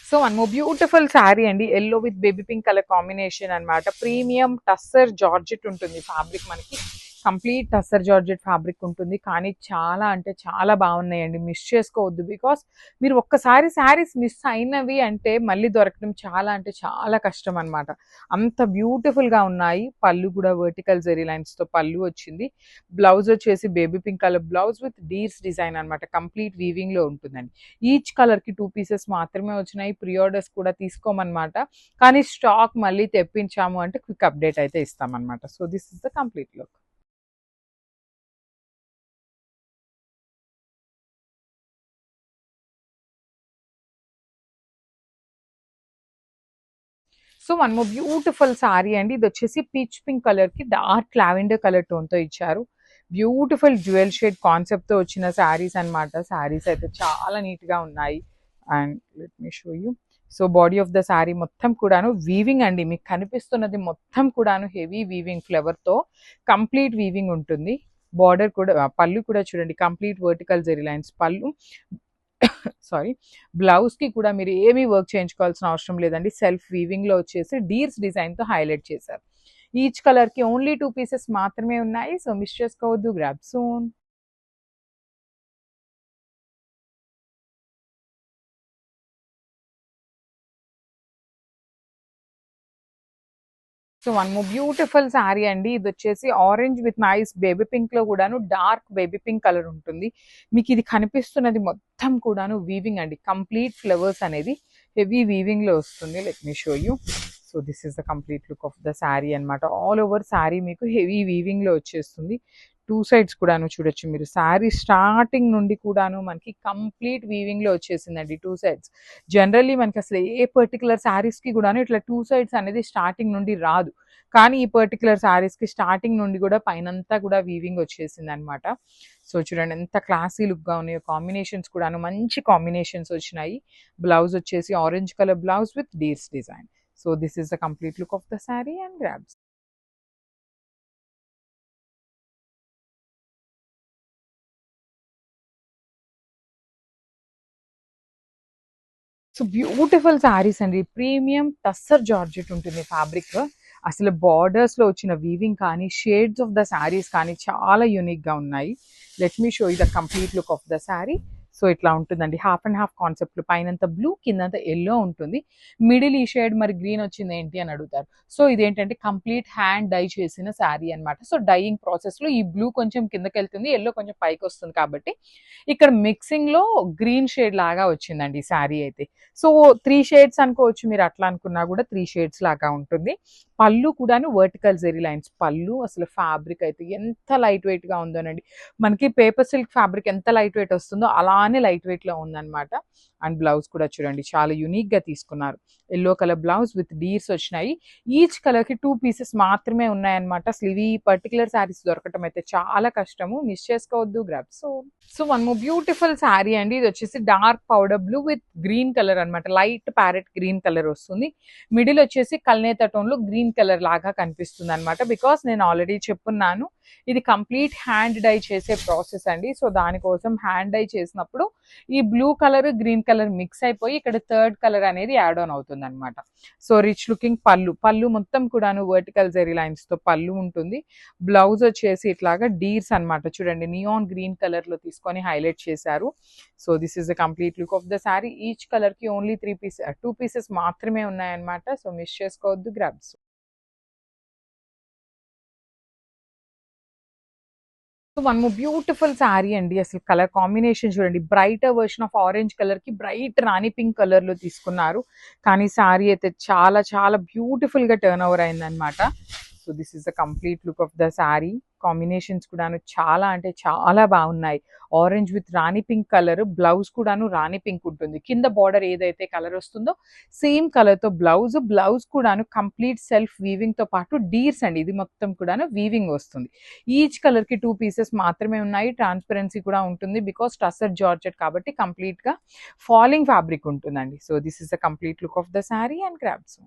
So one more beautiful sari అండి, yellow with baby pink colour combination అన్నమాట. Premium tussar georgette ఉంటుంది fabric మనకి. Complete tussar georgette fabric ఉంటుంది, కానీ చాలా అంటే చాలా బాగున్నాయండి. మిస్ చేసుకోవద్దు, బికాస్ మీరు ఒక్కసారి శారీస్ మిస్ అయినవి అంటే మళ్ళీ దొరకడం చాలా అంటే చాలా కష్టం అనమాట. అంత బ్యూటిఫుల్గా ఉన్నాయి. పళ్ళు కూడా వర్టికల్ జెరీ లైన్స్తో పళ్ళు వచ్చింది. బ్లౌజ్ వచ్చేసి baby pink colour blouse with deers design అనమాట. కంప్లీట్ వీవింగ్లో ఉంటుందండి. ఈచ్ కలర్కి 2 పీసెస్ మాత్రమే వచ్చినాయి. ప్రీ ఆర్డర్స్ కూడా తీసుకోమన్నమాట. కానీ స్టాక్ మళ్ళీ తెప్పించాము అంటే క్విక్ అప్డేట్ అయితే ఇస్తామన్నమాట. So this is the complete look. So one more beautiful sari అండి. ఇది వచ్చేసి పీచ్ పింక్ కలర్కి డార్క్ లావెండర్ కలర్ టోన్తో ఇచ్చారు. బ్యూటిఫుల్ జ్యువెల్ షేడ్ కాన్సెప్ట్తో వచ్చిన శారీస్ అనమాట. శారీస్ అయితే చాలా నీట్గా ఉన్నాయి. And let me show you. So body of the sari మొత్తం కూడాను వీవింగ్ అండి. మీకు కనిపిస్తున్నది మొత్తం కూడాను హెవీ వీవింగ్ ఫ్లవర్తో కంప్లీట్ వీవింగ్ ఉంటుంది. బార్డర్ కూడా, పళ్ళు కూడా చూడండి, కంప్లీట్ వర్టికల్ జెరీ లైన్స్ పళ్ళు. సారీ, బ్లౌజ్కి కూడా మీరు ఏమీ వర్క్ చేయించుకోవాల్సిన అవసరం లేదండి. సెల్ఫ్ వీవింగ్లో వచ్చేసి డీర్స్ డిజైన్తో హైలైట్ చేశారు. ఈచ్ కలర్కి ఓన్లీ 2 పీసెస్ మాత్రమే ఉన్నాయి. సో మిస్ చేసుకోవద్దు. Grab soon. So one more beautiful sari అండి. ఇది వచ్చేసి orange with nice baby pink లో కూడాను డార్క్ బేబీ పింక్ కలర్ ఉంటుంది. మీకు ఇది కనిపిస్తున్నది మొత్తం కూడాను వీవింగ్ అండి. కంప్లీట్ ఫ్లవర్స్ అనేది హెవీ వీవింగ్ లో వస్తుంది. Let me show you. So this is the complete look of the sari అనమాట. ఆల్ ఓవర్ శారీ మీకు హెవీ వీవింగ్ లో వచ్చేస్తుంది. 2 సైడ్స్ కూడాను చూడొచ్చు మీరు. శారీ స్టార్టింగ్ నుండి కూడాను మనకి కంప్లీట్ వీవింగ్ లో వచ్చేసిందండి 2 సైడ్స్. జనరల్లీ మనకి అసలు ఏ పర్టికులర్ శారీస్కి కూడాను ఇట్లా 2 సైడ్స్ అనేది స్టార్టింగ్ నుండి రాదు. కానీ ఈ పర్టికులర్ శారీస్కి స్టార్టింగ్ నుండి కూడా పైనంతా కూడా వీవింగ్ వచ్చేసింది అనమాట. సో చూడండి ఎంత క్లాసీ లుక్గా ఉన్నాయో. కాంబినేషన్స్ కూడాను మంచి కాంబినేషన్స్ వచ్చినాయి. బ్లౌజ్ వచ్చేసి orange colour blouse with deers design. So this is the complete look of the sari and grabs. So beautiful saris అండి. ప్రీమియం టస్సర్ జార్జెట్ ఉంటుంది ఫ్యాబ్రిక్. అసలు బార్డర్స్లో వచ్చిన వీవింగ్ కానీ, షేడ్స్ ఆఫ్ ద శారీస్ కానీ చాలా యూనిక్గా ఉన్నాయి. Let me show you the complete look of the sari. So ఇట్లా ఉంటుందండి. హాఫ్ అండ్ హాఫ్ కాన్సెప్ట్, పైనంత బ్లూ కిందంత ఎల్లో ఉంటుంది. మిడిల్ ఈ షేడ్ మరి గ్రీన్ వచ్చింది ఏంటి అని అడుగుతారు. సో ఇదేంటంటే కంప్లీట్ హ్యాండ్ డై చేసిన శారీ అనమాట. సో డైయింగ్ ప్రాసెస్లో ఈ బ్లూ కొంచెం కిందకి వెళ్తుంది, ఎల్లో కొంచెం పైకి వస్తుంది. కాబట్టి ఇక్కడ మిక్సింగ్లో గ్రీన్ షేడ్ లాగా వచ్చిందండి ఈ శారీ అయితే. సో 3 షేడ్స్ అనుకోవచ్చు మీరు. అట్లా అనుకున్నా కూడా 3 షేడ్స్ లాగా ఉంటుంది. పళ్ళు కూడాను వర్టికల్ జెరీ లైన్స్ పళ్ళు. అసలు ఫ్యాబ్రిక్ అయితే ఎంత లైట్ వెయిట్గా ఉందోనండి. మనకి పేపర్ సిల్క్ ఫ్యాబ్రిక్ ఎంత లైట్ వెయిట్ వస్తుందో అలానే లైట్ వెయిట్లో ఉందన్నమాట. అండ్ బ్లౌజ్ కూడా చూడండి చాలా యూనిక్గా తీసుకున్నారు. Yellow colour blouse with deers వచ్చినాయి. ఈచ్ కలర్కి 2 పీసెస్ మాత్రమే ఉన్నాయన్నమాట. అసలు ఇవి పర్టికులర్ శారీస్ దొరకటం అయితే చాలా కష్టము. మిస్ చేసుకోవద్దు. Grab so one more beautiful sari అండి. ఇది వచ్చేసి dark powder blue with green colour అనమాట. లైట్ ప్యారెట్ గ్రీన్ కలర్ వస్తుంది. మిడిల్ వచ్చేసి కల్నేత టోన్లో గ్రీన్ కలర్ లాగా కనిపిస్తుంది అనమాట. బికాస్ నేను ఆల్రెడీ చెప్పున్నాను, ఇది కంప్లీట్ హ్యాండ్ డై చేసే ప్రాసెస్ అండి. సో దానికోసం హ్యాండ్ డై చేసినప్పుడు ఈ blue colour green colour mix అయిపోయి ఇక్కడ థర్డ్ కలర్ అనేది యాడ్ ఆన్ అవుతుంది అనమాట. సో రిచ్ లుకింగ్ పళ్ళు మొత్తం కూడాను వర్టికల్ జెరీ లైన్స్ తో పళ్ళు ఉంటుంది. బ్లౌజ్ వచ్చేసి ఇట్లాగా డీర్స్ అనమాట. చూడండి నియాన్ గ్రీన్ కలర్ లో తీసుకొని హైలైట్ చేశారు. So this is the complete look of the sari. Each colour కి ఓన్లీ 2 పీసెస్ మాత్రమే ఉన్నాయన్నమాట. సో మిస్ చేసుకోవద్దు. Grabs. So one more beautiful sari అండి. అసలు కలర్ కాంబినేషన్ చూడండి. Brighter version of orange colour కి బ్రైట్ రాణి పింక్ కలర్ లో తీసుకున్నారు. కానీ శారీ అయితే చాలా చాలా బ్యూటిఫుల్ గా టర్న్ ఓవర్ అయిందనమాట. So this is the complete look of the sari. Combinations కూడాను చాలా అంటే చాలా బాగున్నాయి. Orange with Rani pink colour. Blouse కూడాను రాణి పింక్ ఉంటుంది. కింద బార్డర్ ఏదైతే కలర్ వస్తుందో సేమ్ కలర్ తో బ్లౌజ్ కూడాను కంప్లీట్ సెల్ఫ్ వీవింగ్ తో పాటు డీర్స్ అండి. ఇది మొత్తం కూడాను వీవింగ్ వస్తుంది. ఈచ్ కలర్ కి 2 పీసెస్ మాత్రమే ఉన్నాయి. ట్రాన్స్పరెన్సీ కూడా ఉంటుంది బికాస్ టస్సర్ జార్జెట్ కాబట్టి కంప్లీట్ గా ఫాలింగ్ ఫ్యాబ్రిక్ ఉంటుందండి. So this is the complete look of the sari and grabs.